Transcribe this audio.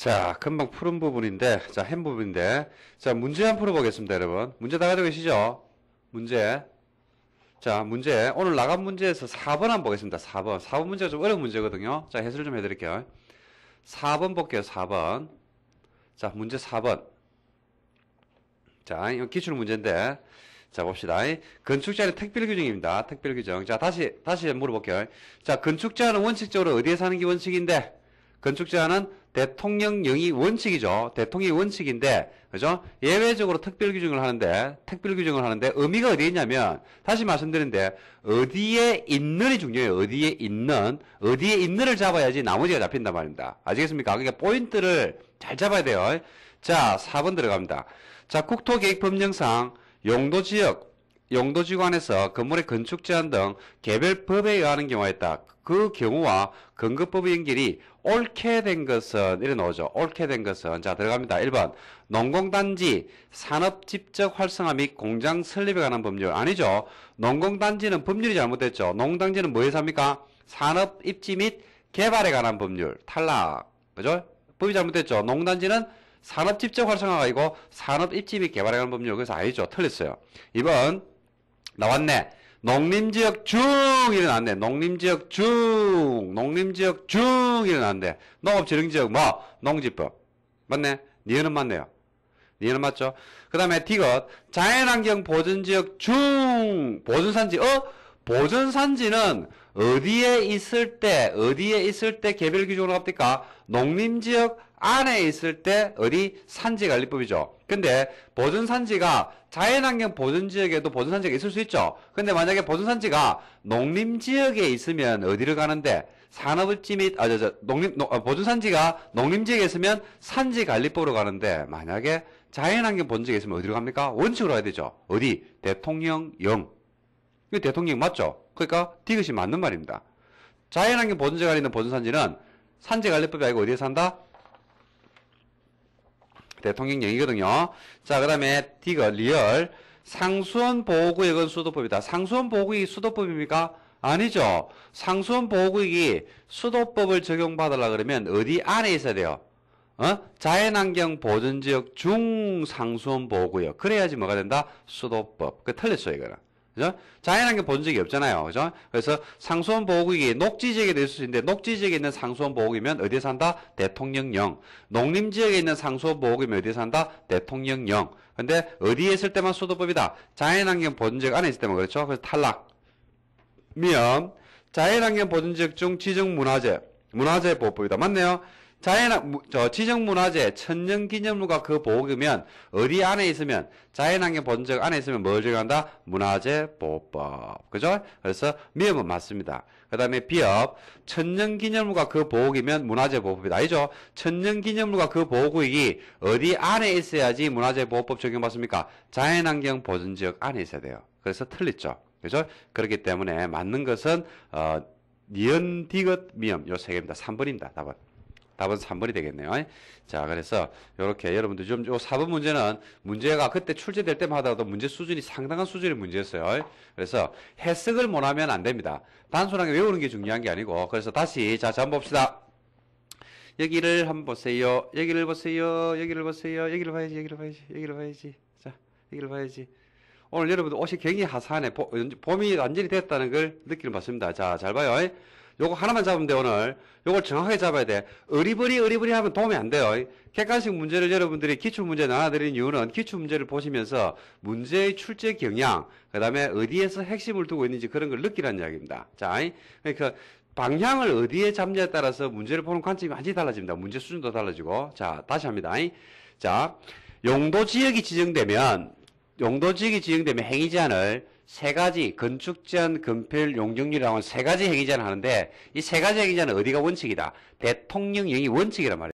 자, 금방 푸른 부분인데, 자, 한 부분인데, 자, 문제 한번 풀어보겠습니다, 여러분. 문제 다 가지고 계시죠? 문제. 자, 문제. 오늘 나간 문제에서 4번 한번 보겠습니다. 4번. 4번 문제가 좀 어려운 문제거든요. 자, 해설 좀 해드릴게요. 4번 볼게요, 4번. 자, 문제 4번. 자, 이거 기출 문제인데, 자, 봅시다. 건축자는 특별 규정입니다. 특별 규정. 자, 다시 물어볼게요. 자, 건축자는 원칙적으로 어디에 사는 게 원칙인데, 건축자는 대통령령이 원칙이죠. 대통령이 원칙인데, 그죠? 예외적으로 특별 규정을 하는데, 의미가 어디에 있냐면, 다시 말씀드리는데, 어디에 있는이 중요해요. 어디에 있는을 잡아야지 나머지가 잡힌단 말입니다. 아시겠습니까? 그러니까 포인트를 잘 잡아야 돼요. 자, 4번 들어갑니다. 자, 국토계획법령상 용도지구 안에서 건물의 건축 제한 등 개별 법에 의하는 경우가 있다. 그 경우와 근거법의 연결이 옳게 된 것은 이래 나오죠. 옳게 된 것은 자 들어갑니다. 1번 농공단지 산업집적 활성화 및 공장 설립에 관한 법률 아니죠. 농공단지는 법률이 잘못됐죠. 농공단지는 뭐에 삽니까? 산업 입지 및 개발에 관한 법률 탈락. 그죠? 법이 잘못됐죠. 농단지는 산업집적 활성화가 아니고 산업 입지 및 개발에 관한 법률. 그래서 아니죠. 틀렸어요. 2번 나왔네. 농림지역 중 이래 나왔네. 농림지역 중 이래 나왔네. 농업지능지역 뭐? 농지법. 맞네? 니은은 맞네요. 니은은 맞죠? 그 다음에 디귿 자연환경 보전지역 중 보전산지 보전산지는 어디에 있을 때 개별 규정으로 합니까? 농림지역 안에 있을 때 어디 산지관리법이죠. 근데 보전산지가 자연환경 보전지역에도 보전산지가 있을 수 있죠. 근데 만약에 보전산지가 농림지역에 있으면 어디를 가는데 산업을지 및 보전산지가 농림지역에 있으면 산지관리법으로 가는데 만약에 자연환경 보전지역에 있으면 어디로 갑니까? 원칙으로 가야 되죠. 어디? 대통령령. 이거 대통령 맞죠? 그러니까 디귿이 맞는 말입니다. 자연환경 보전지역에 있는 보전산지는 산지관리법이 아니고 어디에 산다? 대통령령이거든요. 자, 그 다음에 디귿 리얼 상수원 보호구역은 수도법이다. 상수원 보호구역이 수도법입니까? 아니죠. 상수원 보호구역이 수도법을 적용받으려고 그러면 어디 안에 있어야 돼요? 자연환경 보전지역 중 상수원 보호구역. 그래야지 뭐가 된다? 수도법. 그 틀렸어요, 이거는. 그죠? 자연환경 보전지역이 없잖아요. 그죠? 그래서 상수원 보호구역이 녹지지역에 될 수 있는데, 녹지지역에 있는 상수원 보호구역이면 어디에 산다? 대통령령. 농림지역에 있는 상수원 보호구역이면 어디에 산다? 대통령령. 근데 어디에 있을 때만 수도법이다? 자연환경 보전지역 안에 있을 때만 그렇죠? 그래서 탈락. 미음. 자연환경 보전지역 중 지정문화재. 문화재 보호법이다. 맞네요? 지정문화재, 천년기념물과 그 보호구면 어디 안에 있으면 자연환경 보전지역 안에 있으면 뭘 적용한다? 문화재 보호법. 그죠? 그래서 미음은 맞습니다. 그 다음에 비읍, 천년기념물과 그 보호구면 문화재 보호법이다. 아니죠? 천년기념물과 그 보호구역이 어디 안에 있어야지 문화재 보호법 적용받습니까? 자연환경 보전지역 안에 있어야 돼요. 그래서 틀렸죠. 그죠? 그렇기 때문에 맞는 것은 니은, 디귿, 미음 요 세 개입니다. 3번입니다. 답은 3번이 되겠네요. 자, 그래서 요렇게 여러분들 좀 요 4번 문제는 문제가 그때 출제될 때마다 하더라도 문제 수준이 상당한 수준의 문제였어요. 그래서 해석을 못하면 안 됩니다. 단순하게 외우는 게 중요한 게 아니고. 그래서 다시 자, 한번 봅시다. 여기를 한번 보세요. 여기를 보세요. 여기를 보세요. 여기를 봐야지. 여기를 봐야지. 여기를 봐야지. 자, 여기를 봐야지. 오늘 여러분들 옷이 굉장히 화사하네. 봄이 완전히 됐다는 걸 느끼는 받습니다. 자, 잘 봐요. 요거 하나만 잡으면 돼, 오늘. 요걸 정확하게 잡아야 돼. 어리버리 하면 도움이 안 돼요. 객관식 문제를 여러분들이 기출문제 나눠드리는 이유는 기출문제를 보시면서 문제의 출제 경향, 그 다음에 어디에서 핵심을 두고 있는지 그런 걸 느끼라는 이야기입니다. 자, 그러니까 방향을 어디에 잡냐에 따라서 문제를 보는 관점이 완전히 달라집니다. 문제 수준도 달라지고. 자, 다시 합니다. 자, 용도지역이 지정되면 행위 제한을 세 가지 건축 제한, 건폐율, 용적률이라고 하는 세 가지 행위 제한을 하는데 이 세 가지 행위 제한은 어디가 원칙이다? 대통령령이 원칙이란 말이에요.